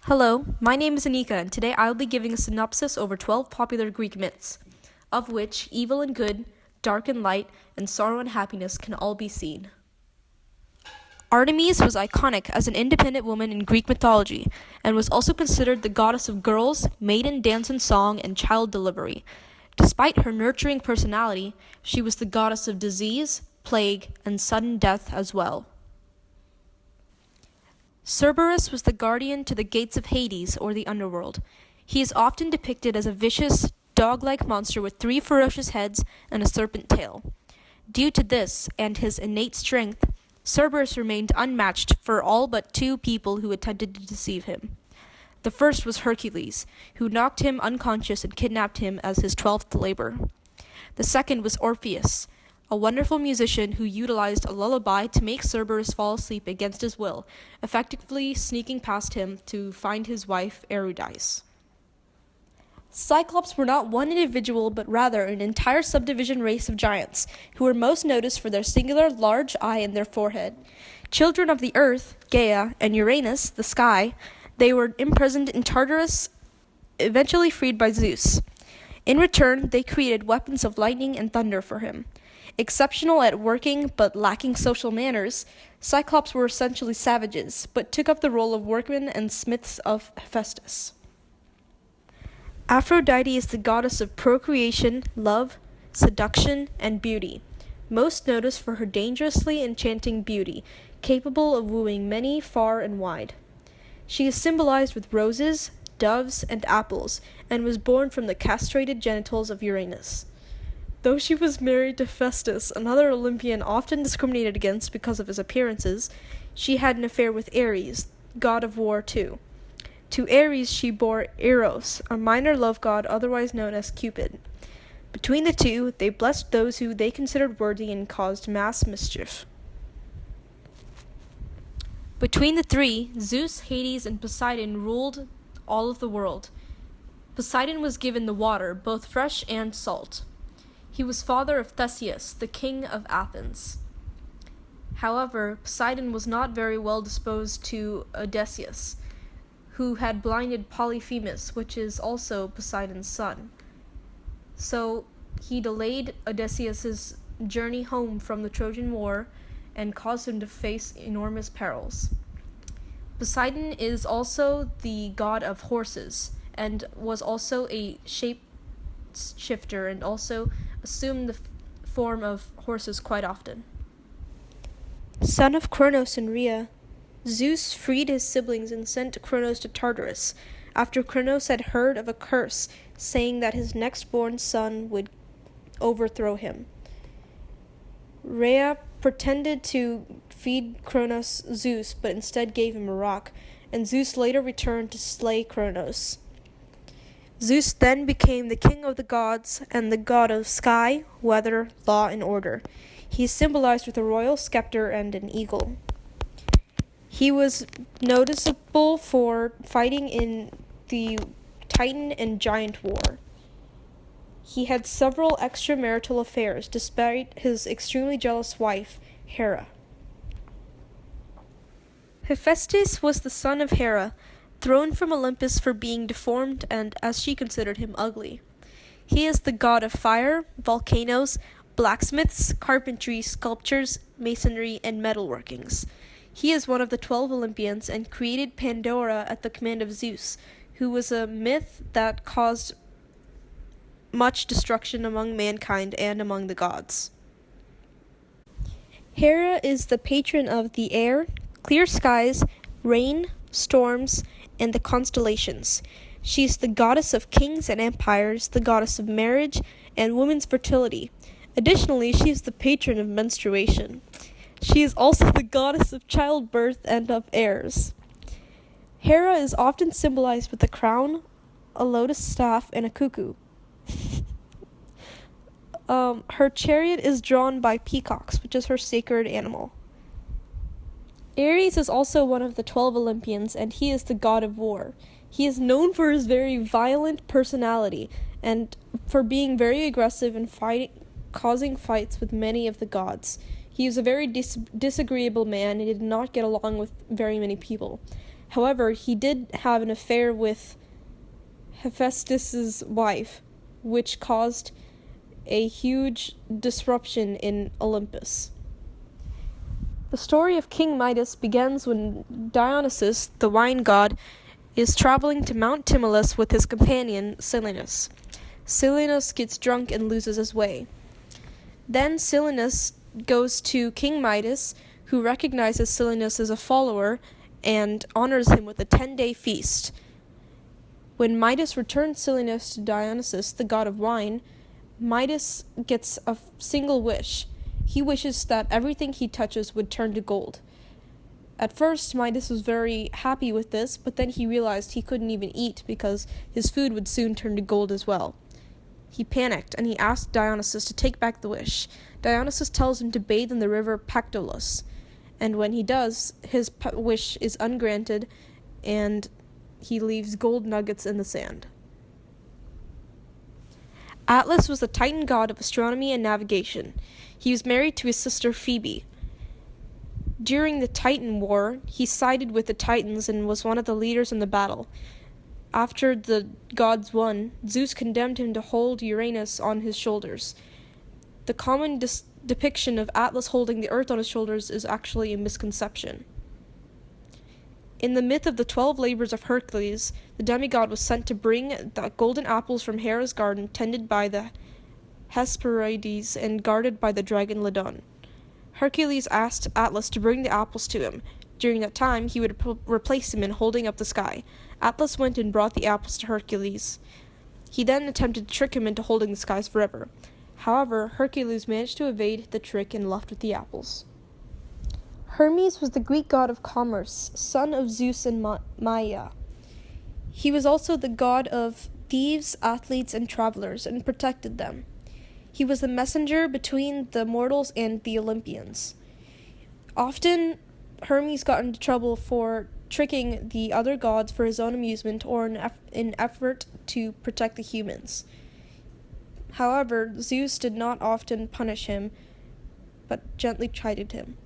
Hello, my name is Anika, and today I will be giving a synopsis over 12 popular Greek myths, of which evil and good, dark and light, and sorrow and happiness can all be seen. Artemis was iconic as an independent woman in Greek mythology, and was also considered the goddess of girls, maiden dance and song, and child delivery. Despite her nurturing personality, she was the goddess of disease, plague, and sudden death as well. Cerberus was the guardian to the gates of Hades, or the underworld. He is often depicted as a vicious, dog-like monster with 3 ferocious heads and a serpent tail. Due to this, and his innate strength, Cerberus remained unmatched for all but 2 people who attempted to deceive him. The first was Hercules, who knocked him unconscious and kidnapped him as his 12th labor. The second was Orpheus, a wonderful musician who utilized a lullaby to make Cerberus fall asleep against his will, effectively sneaking past him to find his wife, Eurydice. Cyclops were not one individual, but rather an entire subdivision race of giants, who were most noticed for their singular large eye in their forehead. Children of the earth, Gaia, and Uranus, the sky, they were imprisoned in Tartarus, eventually freed by Zeus. In return, they created weapons of lightning and thunder for him. Exceptional at working but lacking social manners, Cyclops were essentially savages, but took up the role of workmen and smiths of Hephaestus. Aphrodite is the goddess of procreation, love, seduction, and beauty, most noticed for her dangerously enchanting beauty, capable of wooing many far and wide. She is symbolized with roses, doves, and apples, and was born from the castrated genitals of Uranus. Though she was married to Hephaestus, another Olympian often discriminated against because of his appearances, she had an affair with Ares, god of war too. To Ares she bore Eros, a minor love god otherwise known as Cupid. Between the two, they blessed those who they considered worthy and caused mass mischief. Between the 3, Zeus, Hades, and Poseidon ruled all of the world. Poseidon was given the water, both fresh and salt. He was father of Theseus, the king of Athens. However, Poseidon was not very well disposed to Odysseus, who had blinded Polyphemus, which is also Poseidon's son. So he delayed Odysseus' journey home from the Trojan War and caused him to face enormous perils. Poseidon is also the god of horses, and was also a shapeshifter, and also assumed the form of horses quite often. Son of Cronos and Rhea, Zeus freed his siblings and sent Cronos to Tartarus, after Cronos had heard of a curse saying that his next-born son would overthrow him. Rhea pretended to feed Cronos Zeus, but instead gave him a rock, and Zeus later returned to slay Cronos. Zeus then became the king of the gods and the god of sky, weather, law, and order. He is symbolized with a royal scepter and an eagle. He was noticeable for fighting in the Titan and Giant War. He had several extramarital affairs, despite his extremely jealous wife, Hera. Hephaestus was the son of Hera, thrown from Olympus for being deformed and, as she considered him, ugly. He is the god of fire, volcanoes, blacksmiths, carpentry, sculptures, masonry, and metalworkings. He is one of the 12 Olympians and created Pandora at the command of Zeus, who was a myth that caused much destruction among mankind and among the gods. Hera is the patron of the air, clear skies, rain, storms, and the constellations. She is the goddess of kings and empires, the goddess of marriage, and women's fertility. Additionally, she is the patron of menstruation. She is also the goddess of childbirth and of heirs. Hera is often symbolized with a crown, a lotus staff, and a cuckoo. Her chariot is drawn by peacocks, which is her sacred animal. Ares is also one of the 12 Olympians, and he is the god of war. He is known for his very violent personality, and for being very aggressive and causing fights with many of the gods. He was a very disagreeable man and did not get along with very many people. However, he did have an affair with Hephaestus's wife, which caused a huge disruption in Olympus. The story of King Midas begins when Dionysus, the wine god, is traveling to Mount Tmolus with his companion Silenus. Silenus gets drunk and loses his way. Then Silenus goes to King Midas, who recognizes Silenus as a follower and honors him with a 10-day feast. When Midas returns Silenus to Dionysus, the god of wine, Midas gets a single wish. He wishes that everything he touches would turn to gold. At first, Midas was very happy with this, but then he realized he couldn't even eat because his food would soon turn to gold as well. He panicked, and he asked Dionysus to take back the wish. Dionysus tells him to bathe in the river Pactolus, and when he does, his wish is ungranted, and he leaves gold nuggets in the sand. Atlas was the Titan god of astronomy and navigation. He was married to his sister Phoebe. During the Titan War, he sided with the Titans and was one of the leaders in the battle. After the gods won, Zeus condemned him to hold Uranus on his shoulders. The common depiction of Atlas holding the earth on his shoulders is actually a misconception. In the myth of the 12 labors of Hercules, the demigod was sent to bring the golden apples from Hera's garden, tended by the Hesperides and guarded by the dragon Ladon. Hercules asked Atlas to bring the apples to him. During that time, he would replace him in holding up the sky. Atlas went and brought the apples to Hercules. He then attempted to trick him into holding the skies forever. However, Hercules managed to evade the trick and left with the apples. Hermes was the Greek god of commerce, son of Zeus and Maia. He was also the god of thieves, athletes, and travelers, and protected them. He was the messenger between the mortals and the Olympians. Often, Hermes got into trouble for tricking the other gods for his own amusement or in effort to protect the humans. However, Zeus did not often punish him, but gently chided him.